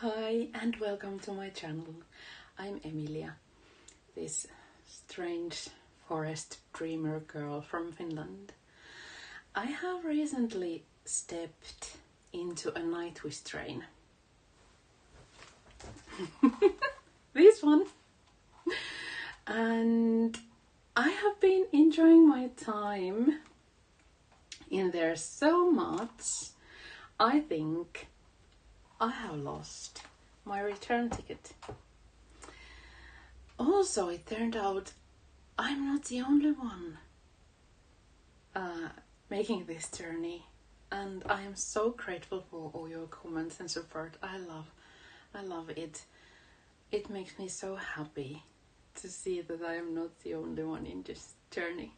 Hi and welcome to my channel. I'm Emilia, this strange forest dreamer girl from Finland. I have recently stepped into a Nightwish train. This one. And I have been enjoying my time in there so much. I think I have lost my return ticket. Also, it turned out I'm not the only one making this journey, and I am so grateful for all your comments and support. I love it. It makes me so happy to see that I am not the only one in this journey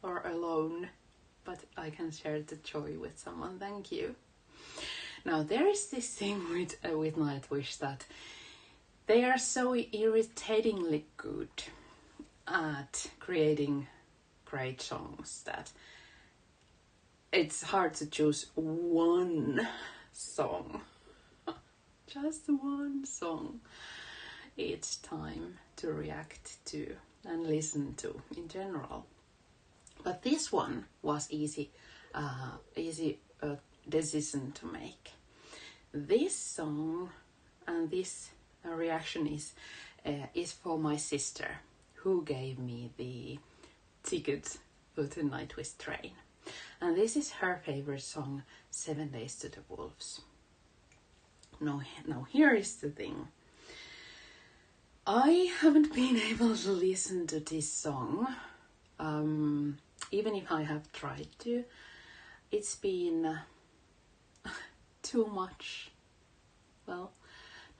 or alone, but I can share the joy with someone. Thank you. Now, there is this thing with Nightwish that they are so irritatingly good at creating great songs that it's hard to choose one song, just one song each time to react to and listen to in general. But this one was easy decision to make. This song and this reaction is for my sister, who gave me the ticket for the Nightwish train, and this is her favorite song, 7 Days to the Wolves. Now here is the thing. I haven't been able to listen to this song, even if I have tried to. It's been too much. Well,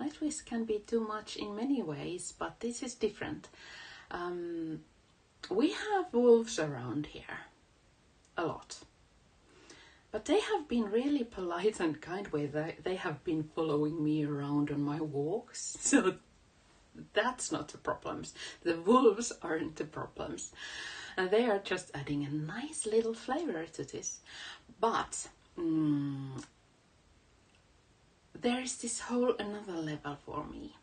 Nightwish can be too much in many ways, but this is different. We have wolves around here, a lot. But they have been really polite and kind with they have been following me around on my walks, so that's not the problems. The wolves aren't the problems. And they are just adding a nice little flavor to this. But there is this whole another level for me.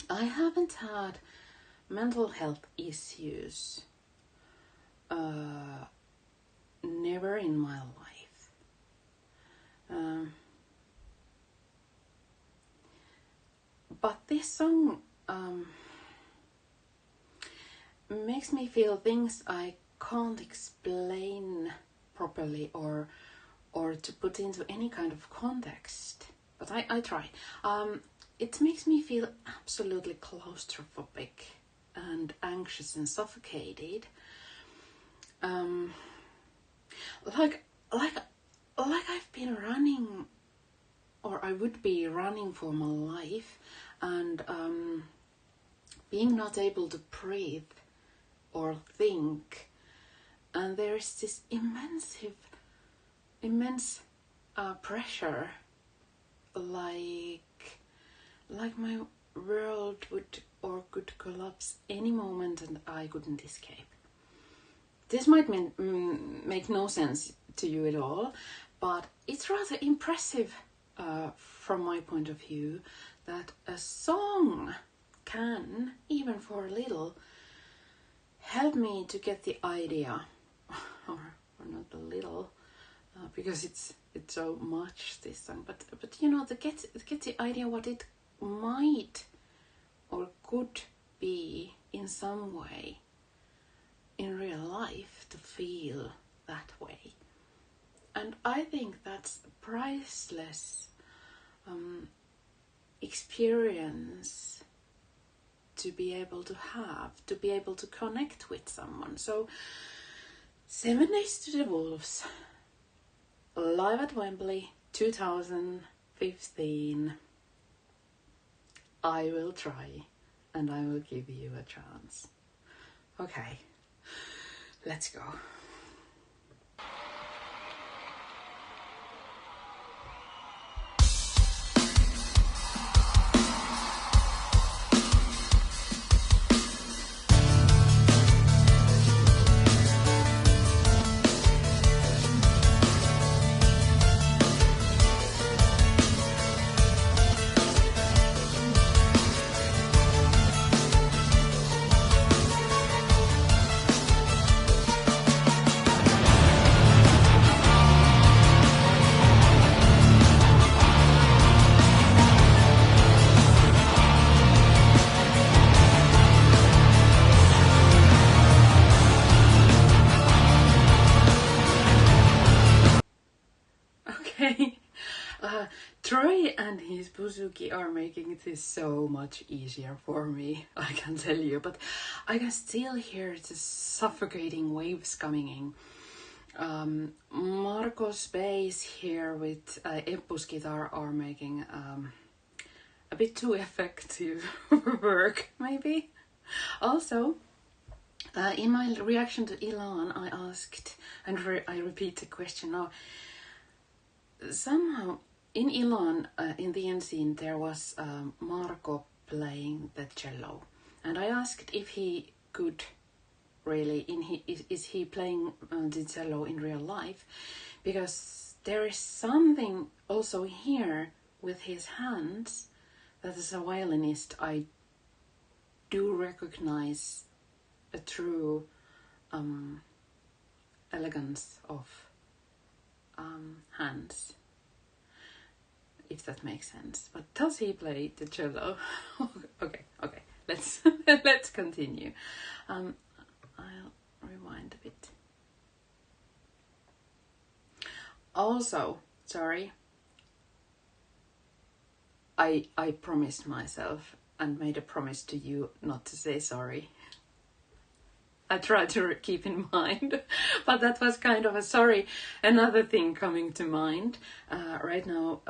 I haven't had mental health issues never in my life. But this song makes me feel things I can't explain properly or to put into any kind of context. But I try. It makes me feel absolutely claustrophobic and anxious and suffocated. Like I've been running, or I would be running for my life, and being not able to breathe or think, and there's this immense pressure, like my world could collapse any moment and I couldn't escape. This might make no sense to you at all, but it's rather impressive from my point of view that a song can, even for a little, help me to get the idea, or not a little, because it's so much, this song, but you know, to get the idea what it might or could be in some way in real life, to feel that way. And I think that's a priceless experience to be able to have, to be able to connect with someone. So 7 Days to the Wolves, live at Wembley 2015. I will try and I will give you a chance. Okay, let's go. Troy and his bouzouki are making this so much easier for me, I can tell you, but I can still hear the suffocating waves coming in. Marco's bass here with Eppu's guitar are making a bit too effective work, maybe. Also, in my reaction to Ilan, I asked, and I repeat the question now, somehow in Ilan, in the end scene, there was Marco playing the cello, and I asked if he could really, is he playing the cello in real life, because there is something also here with his hands that as a violinist I do recognize a true elegance of hands, if that makes sense. But does he play the cello? okay, let's let's continue. I'll rewind a bit. Also, sorry, I promised myself and made a promise to you not to say sorry. I tried to keep in mind, but that was kind of a sorry. Another thing coming to mind right now,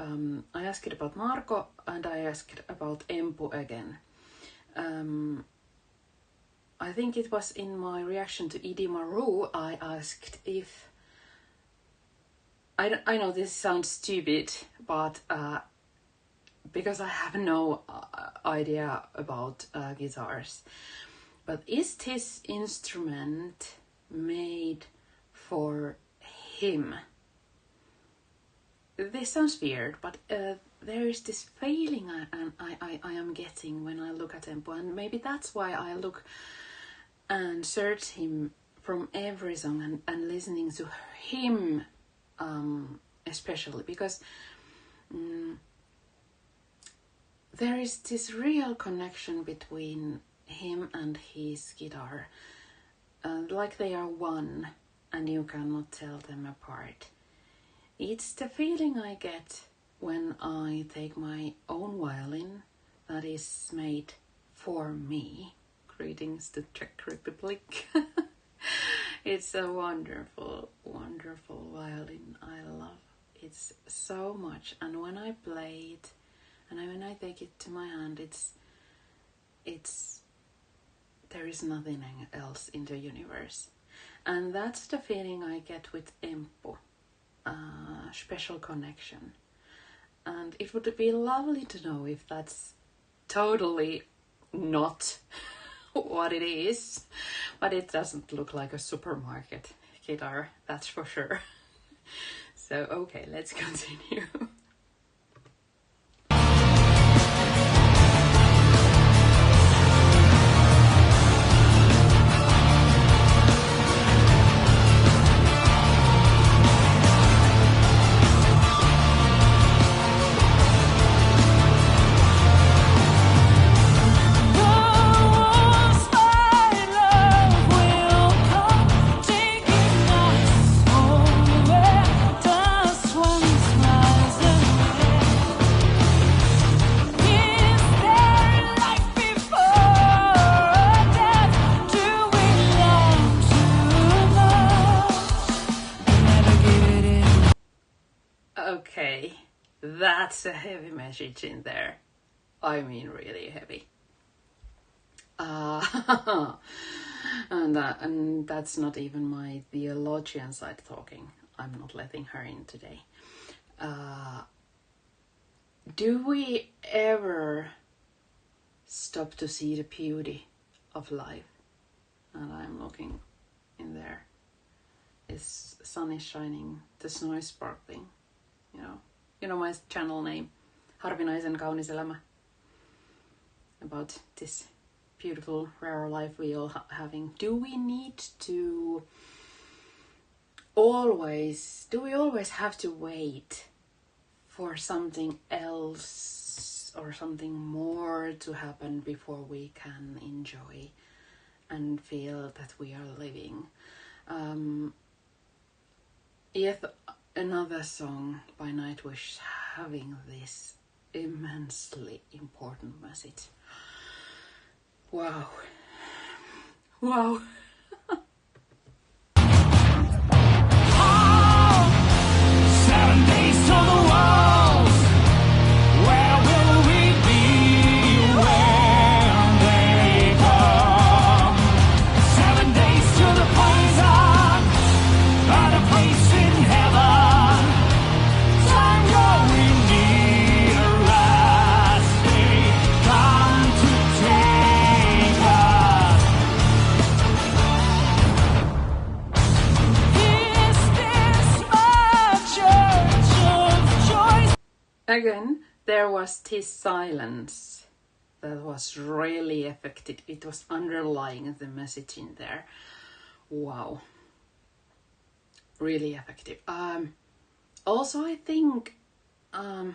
I asked about Marco and I asked about Empu again. I think it was in my reaction to Idi Maru, I asked if... I know this sounds stupid, but because I have no idea about guitars. But is this instrument made for him? This sounds weird, but there is this feeling I am getting when I look at Empu, and maybe that's why I look and search him from every song and listening to him especially, because there is this real connection between him and his guitar, like they are one and you cannot tell them apart. It's the feeling I get when I take my own violin that is made for me. Greetings to Czech Republic. It's a wonderful, wonderful violin. I love it so much, and when I play it and when I take it to my hand, it's there is nothing else in the universe. And that's the feeling I get with Empu. Special connection. And it would be lovely to know if that's totally not what it is. But it doesn't look like a supermarket guitar, that's for sure. So, okay, let's continue. Okay, that's a heavy message in there. I mean, really heavy. And that's not even my theologian side talking. I'm not letting her in today. Do we ever stop to see the beauty of life? And I'm looking in there. The sun is shining, the snow is sparkling. You know my channel name, Harvinaisen kaunis elämä, about this beautiful, rare life we all having. Do we always have to wait for something else or something more to happen before we can enjoy and feel that we are living? Yet another song by Nightwish having this immensely important message. Wow. Wow. Again, there was this silence that was really effective. It was underlying the message in there. Wow. Really effective. Also, I think I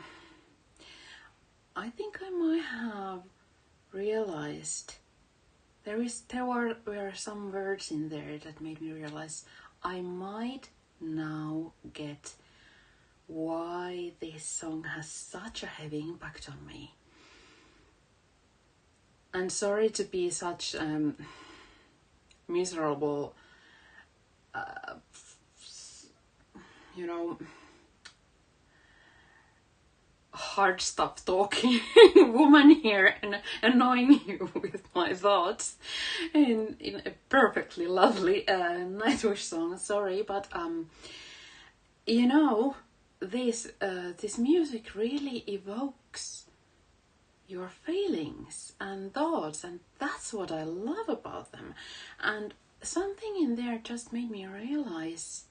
might have realized there were some words in there that made me realize I might now get why this song has such a heavy impact on me. And sorry to be such miserable, hard stuff talking woman here and annoying you with my thoughts in a perfectly lovely Nightwish song. Sorry, but this music really evokes your feelings and thoughts, and that's what I love about them. And something in there just made me realize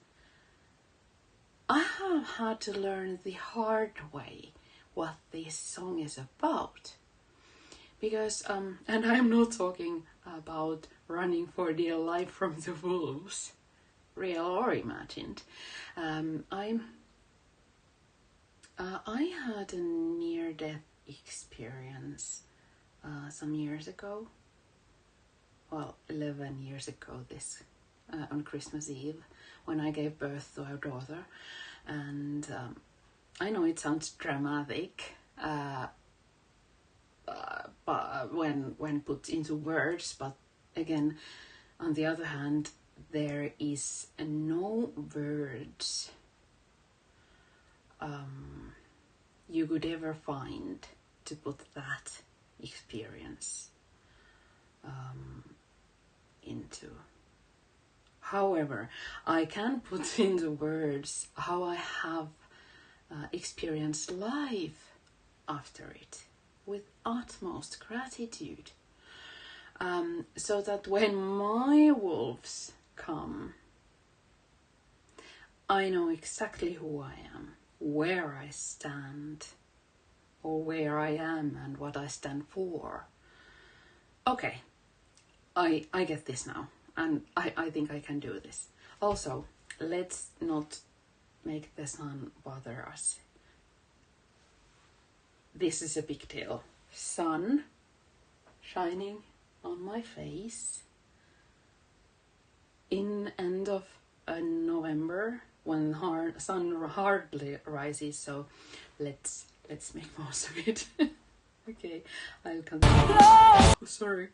I have had to learn the hard way what this song is about. Because, and I'm not talking about running for dear life from the wolves, real or imagined. I had a near-death experience some years ago. Well, 11 years ago this on Christmas Eve, when I gave birth to our daughter. And I know it sounds dramatic, but when put into words, but again, on the other hand, there is no words you could ever find to put that experience into. However, I can put into words how I have experienced life after it with utmost gratitude. So that when my wolves come, I know exactly who I am, where I stand, or where I am and what I stand for. Okay, I get this now, and I think I can do this. Also, let's not make the sun bother us. This is a big deal. Sun shining on my face in end of November, when sun hardly rises, so let's make most of it. Okay, I'll continue. Oh, sorry.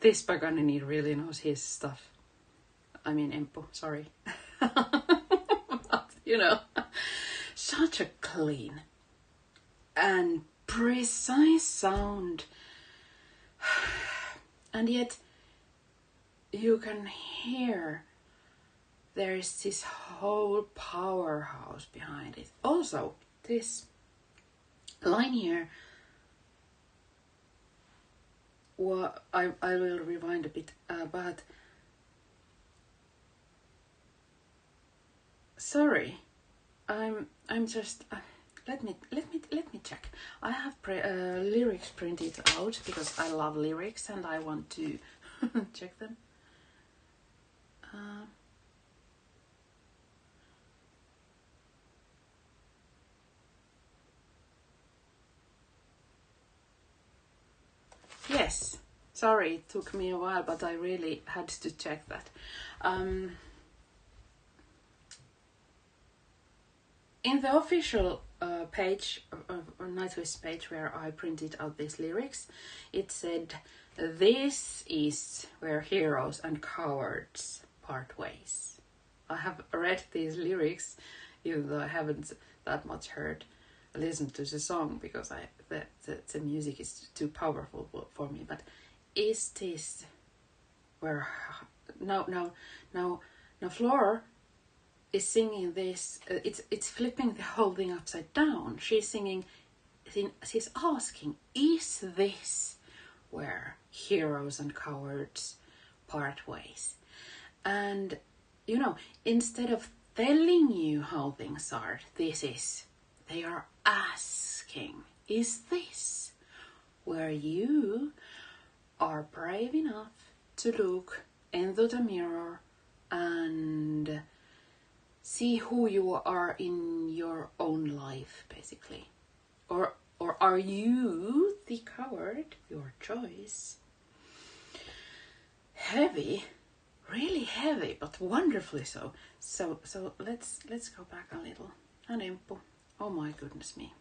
this Paganini really knows his stuff. I mean, Empo, sorry. But, you know, such a clean and precise sound. And yet, you can hear there is this whole powerhouse behind it. Also, this line here, well, I will rewind a bit, but sorry, I'm just let me check. I have lyrics printed out because I love lyrics and I want to check them. Yes, sorry, it took me a while, but I really had to check that. In the official page, Nightwish page, where I printed out these lyrics, it said, "This is where heroes and cowards part ways." I have read these lyrics, even though I haven't that much listened to the song, because the music is too powerful for me. But is this where now Flora is singing this? It's flipping the whole thing upside down. She's asking, is this where heroes and cowards part ways? And you know, instead of telling you how things are, they are asking, is this where you are brave enough to look into the mirror and see who you are in your own life, basically? Or are you the coward? Your choice. Heavy, really heavy, but wonderfully so. So let's go back a little. And Empo. Oh my goodness me.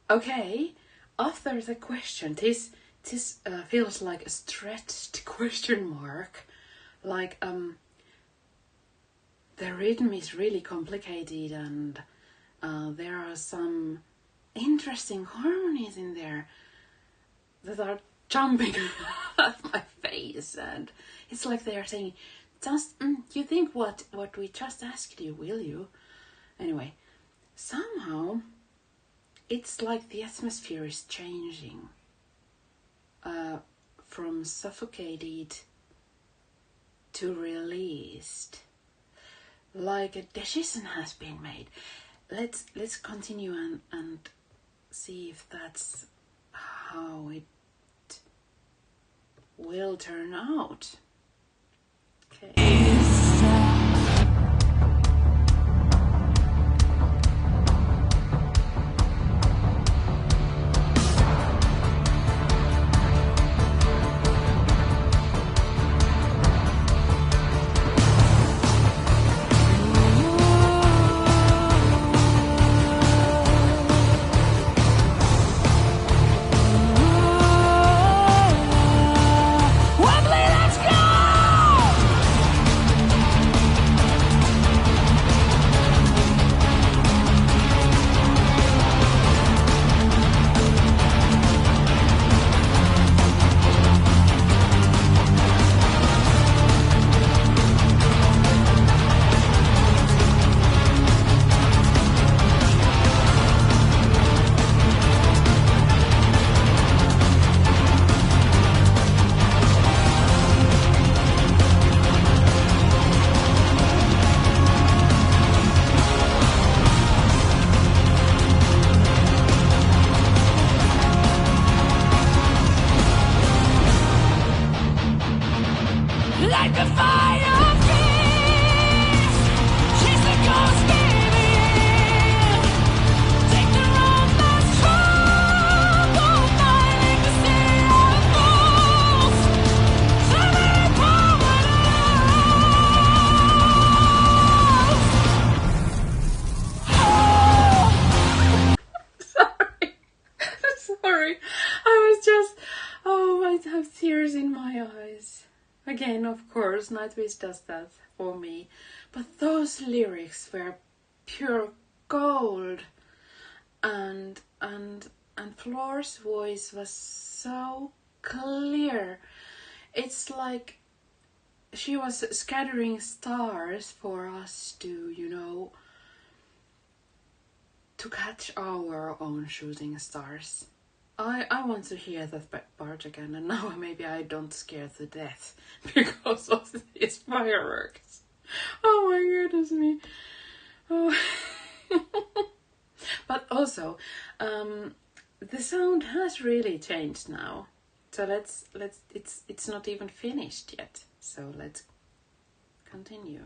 Okay, after the question, this feels like a stretched question mark. Like the rhythm is really complicated, and there are some interesting harmonies in there that are jumping at my face, and it's like they are saying, "Just you think what we just asked you, will you?" Anyway, somehow it's like the atmosphere is changing from suffocated to released, like a decision has been made. Let's continue and see if that's how it will turn out. Okay. like a fire beast. She's the ghost baby. Take the road less traveled, finding the city of fools. Summer Sorry. Sorry. I was just... Oh, I have tears in my eyes. Again, of course, Nightwish does that for me. But those lyrics were pure gold. And Floor's voice was so clear. It's like she was scattering stars for us to, to catch our own shooting stars. I want to hear that part again, and now maybe I don't scare to death because of these fireworks. Oh my goodness me. Oh. But also, the sound has really changed now. So let's it's not even finished yet. So let's continue.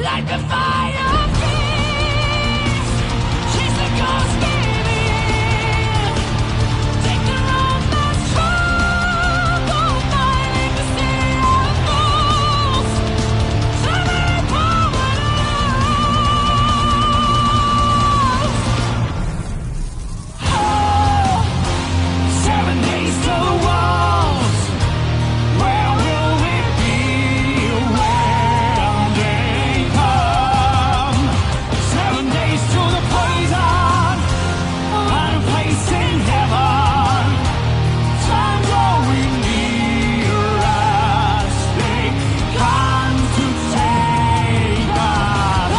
Like a fire beast, she's the ghost baby. Take the road less traveled, finding the city of fools. Summer powers. 7 days to the walls. Where will we be? When they come. 7 days to the poison. Find a place in heaven. Time growing near us. They come to take us.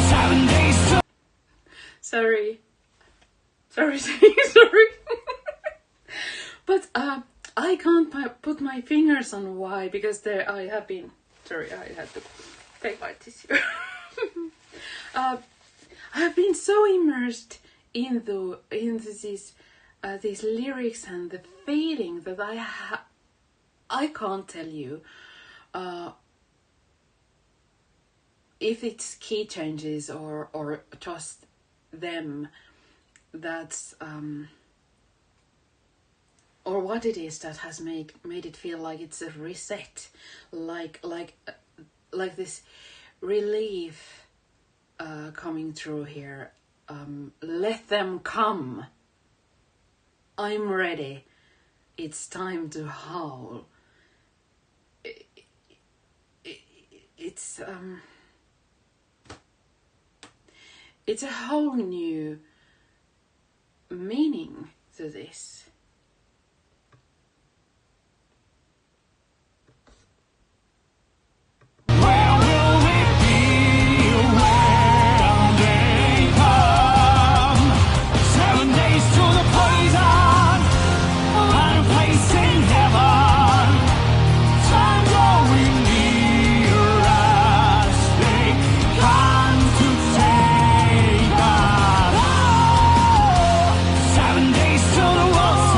7 days to... Sorry. But I can't put my fingers on why, because I have been... Sorry, I had to take my tissue. I have been so immersed into these lyrics and the feeling that I can't tell you if it's key changes or just them that's or what it is that has made it feel like it's a reset, like this relief coming through here. Let them come. I'm ready. It's time to howl. It's a whole new meaning to this. Till the walls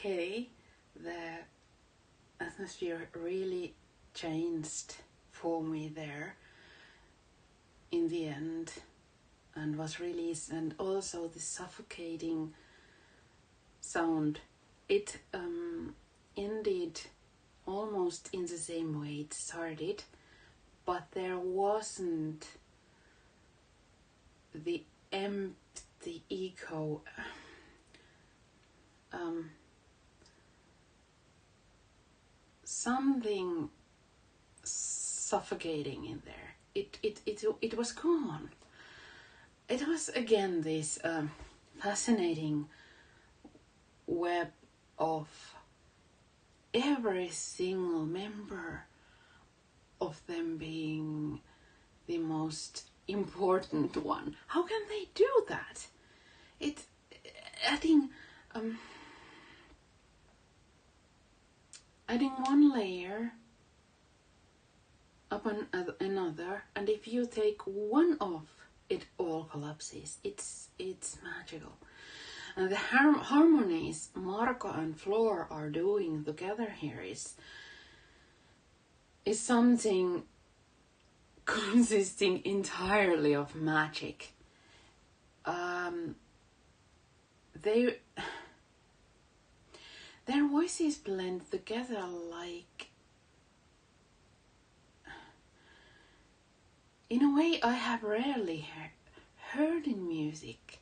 okay, the atmosphere really changed for me there in the end and was released, and also the suffocating sound, it ended almost in the same way it started, but there wasn't the empty echo. Something suffocating in there. It was gone. It was again this fascinating web of every single member of them being the most important one. How can they do that? It adding one layer upon another, and if you take one off, it all collapses. It's magical. And the harmonies Marco and Floor are doing together here is something consisting entirely of magic. Their voices blend together like, in a way I have rarely heard in music.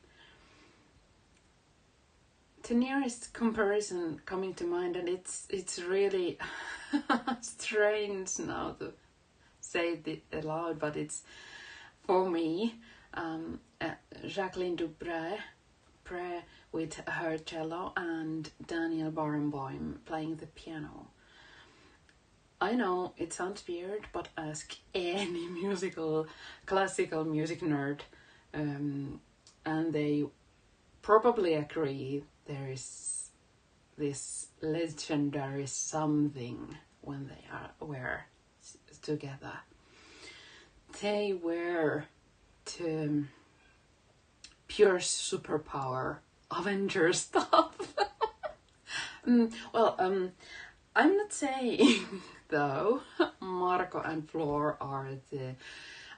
The nearest comparison coming to mind, and it's really strange now to say it aloud, but it's for me, Jacqueline Dupre with her cello and Daniel Barenboim playing the piano. I know it sounds weird, but ask any classical music nerd, and they probably agree there is this legendary something when they were together. They were the pure superpower Avenger stuff. I'm not saying though Marco and Floor are the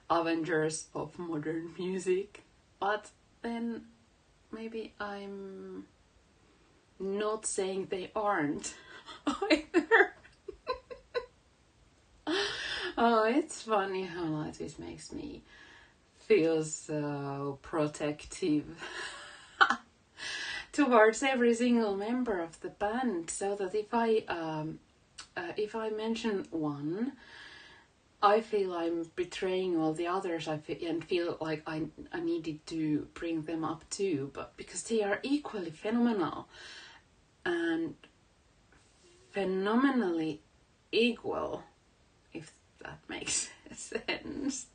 Avengers of modern music, but then maybe I'm not saying they aren't either. Oh, it's funny how this makes me feel so protective towards every single member of the band, so that if I mention one, I feel I'm betraying all the others. And feel like I needed to bring them up too, but because they are equally phenomenal and phenomenally equal, if that makes sense.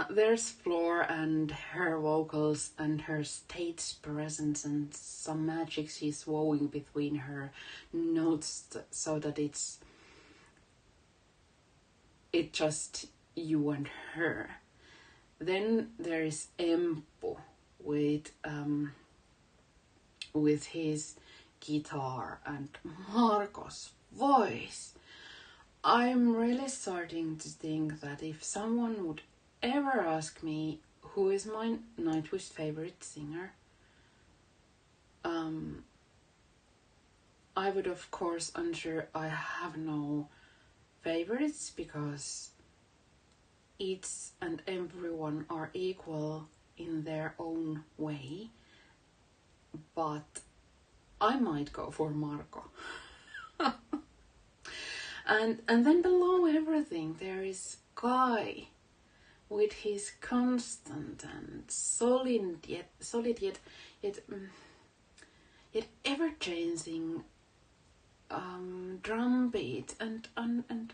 There's Floor and her vocals and her stage presence and some magic she's wowing between her notes so that it's just you and her. Then there is Empo with his guitar and Marco's voice. I'm really starting to think that if someone would ever ask me who is my Nightwish favorite singer, I would of course answer I have no favorites, because each and everyone are equal in their own way, but I might go for Marco. and then below everything there is Kai with his constant and solid yet ever changing drum beat, and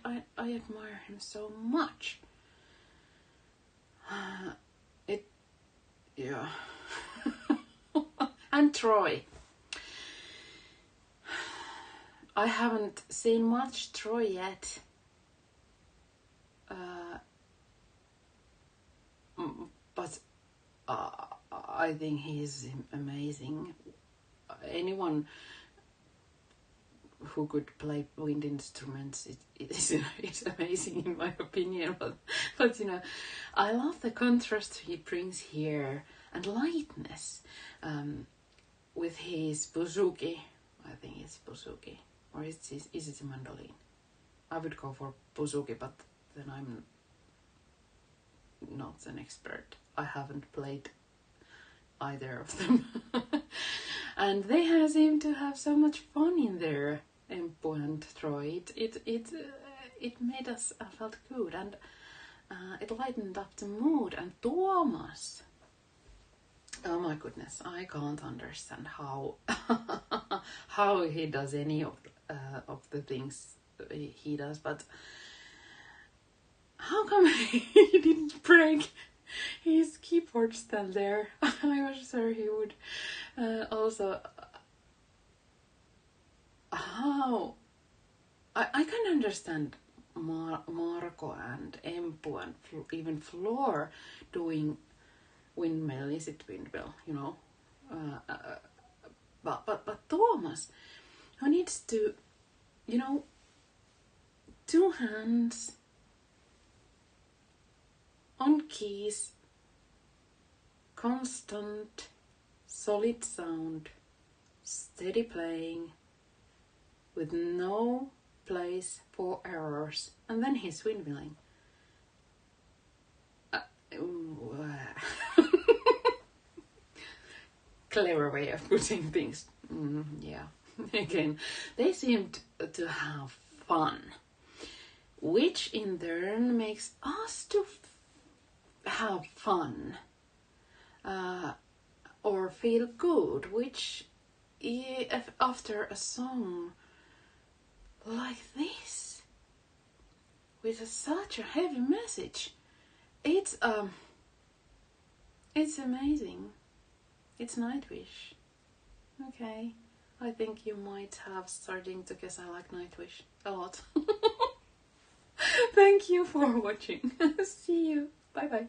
I admire him so much. Yeah. And Troy. I haven't seen much Troy yet. But I think he's amazing. Anyone who could play wind instruments. It's amazing in my opinion, but you know, I love the contrast he brings here and lightness with his bouzouki. I think it's bouzouki, or is it a mandolin? I would go for bouzouki, but then I'm not an expert. I haven't played either of them. And they seem to have so much fun in there, Empu and Troy. It made us felt good, and it lightened up the mood. And Thomas, oh my goodness, I can't understand how how he does any of the things he does, but how come he didn't break his keyboard stand there? I was sure he would. Also, how I can understand Marco and Empu and even Floor doing windmill. Is it windmill? You know, but Thomas, who needs to, you know, 2 hands on keys, constant, solid sound, steady playing, with no place for errors, and then he's windmilling. Clever way of putting things. Yeah. Again, they seemed to have fun, which in turn makes us to have fun or feel good, which if after a song like this with such a heavy message, it's amazing. It's Nightwish. Okay, I think you might have starting to guess I like Nightwish a lot. Thank you for watching. See you. Bye bye.